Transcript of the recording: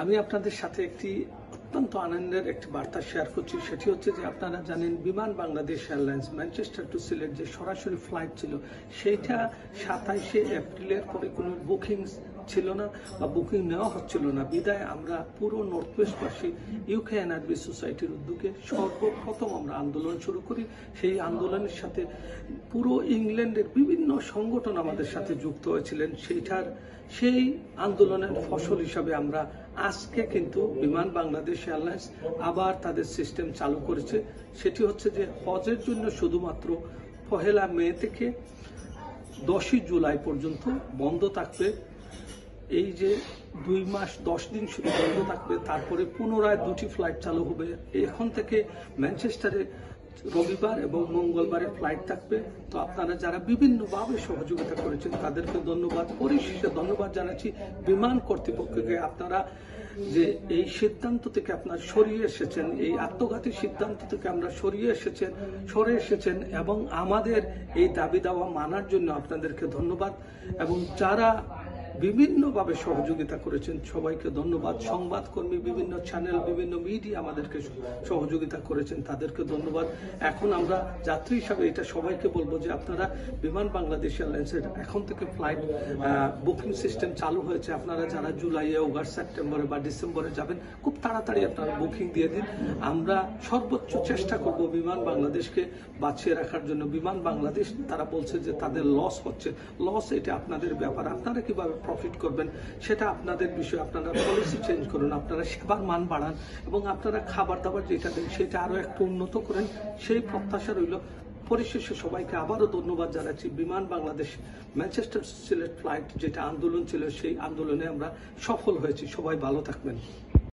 আমি আপনাদের সাথে একটি অত্যন্ত আনন্দের একটি বার্তা শেয়ার করছি। সেটি হচ্ছে যে আপনারা জানেন Biman Bangladesh airlines Manchester to Sylhet যে সরাসরি ফ্লাইট ছিল সেইটা 27শে এপ্রিলের পরে কোনো বুকিং ছিল না বা বুকিং নেওয়া হচ্ছিল না। বিদায় আমরা পুরো নর্থ ওয়েস্টবাসী ইউকে এনআরবি সোসাইটির উদ্যোগে সর্বপ্রথম আমরা আন্দোলন শুরু করি। সেই আন্দোলনের সাথে পুরো ইংল্যান্ডের বিভিন্ন সংগঠন আমাদের সাথে যুক্ত হয়েছিলেন। সেই আন্দোলনের ফসল হিসাবে আমরা আজকে কিন্তু বিমান বাংলাদেশ এয়ারলাইন্স আবার তাদের সিস্টেম চালু করেছে। সেটি হচ্ছে যে হজের জন্য শুধুমাত্র 1 মে থেকে 10 জুলাই পর্যন্ত বন্ধ থাকবে। এই যে 2 মাস 10 দিন শুধু বন্ধ থাকবে, তারপরে পুনরায় 2টি ফ্লাইট চালু হবে। এখন থেকে ম্যানচেস্টারে রবিবার এবং মঙ্গলবারের ফ্লাইট থাকবে। তো আপনারা যারা বিভিন্নভাবে সহযোগিতা করেছেন তাদেরকে ধন্যবাদ। পরিশেষে ধন্যবাদ জানাচ্ছি বিমান কর্তৃপক্ষকে। আপনারা যে এই সিদ্ধান্ত থেকে আপনারা সরিয়ে এসেছেন, এই আত্মঘাতী সিদ্ধান্ত থেকে আমরা সরে এসেছেন এবং আমাদের এই দাবি দাওয়া মানার জন্য আপনাদেরকে ধন্যবাদ। এবং যারা বিভিন্নভাবে সহযোগিতা করেছেন সবাইকে ধন্যবাদ। সংবাদকর্মী, বিভিন্ন চ্যানেল, বিভিন্ন মিডিয়া আমাদেরকে সহযোগিতা করেছেন, তাদেরকে ধন্যবাদ। এখন আমরা যাত্রী হিসাবে এটা সবাইকে বলবো যে আপনারা বিমান বাংলাদেশ এয়ারলাইন্সের এখন থেকে ফ্লাইট বুকিং সিস্টেম চালু হয়েছে। আপনারা যারা জুলাইয়ে, অগাস্ট, সেপ্টেম্বরে বা ডিসেম্বরে যাবেন খুব তাড়াতাড়ি আপনারা বুকিং দিয়ে দিন। আমরা সর্বোচ্চ চেষ্টা করব বিমান বাংলাদেশকে বাঁচিয়ে রাখার জন্য। বিমান বাংলাদেশ তারা বলছে যে তাদের লস হচ্ছে, এটা আপনাদের ব্যাপার। আপনারা কিভাবে প্রফিট করবেন সেটা আপনাদের বিষয়। আপনারা পলিসি চেঞ্জ করুন, আপনারা সেবার মান বাড়ান এবং আপনারা খাবার দাবার যেটা দেন সেটা আরো একটু উন্নত করেন, সেই প্রত্যাশা রইল। পরিশেষে সবাইকে আবারও ধন্যবাদ জানাচ্ছি। বিমান বাংলাদেশ ম্যানচেস্টার সিলেট ফ্লাইট যেটা আন্দোলন ছিল সেই আন্দোলনে আমরা সফল হয়েছি। সবাই ভালো থাকবেন।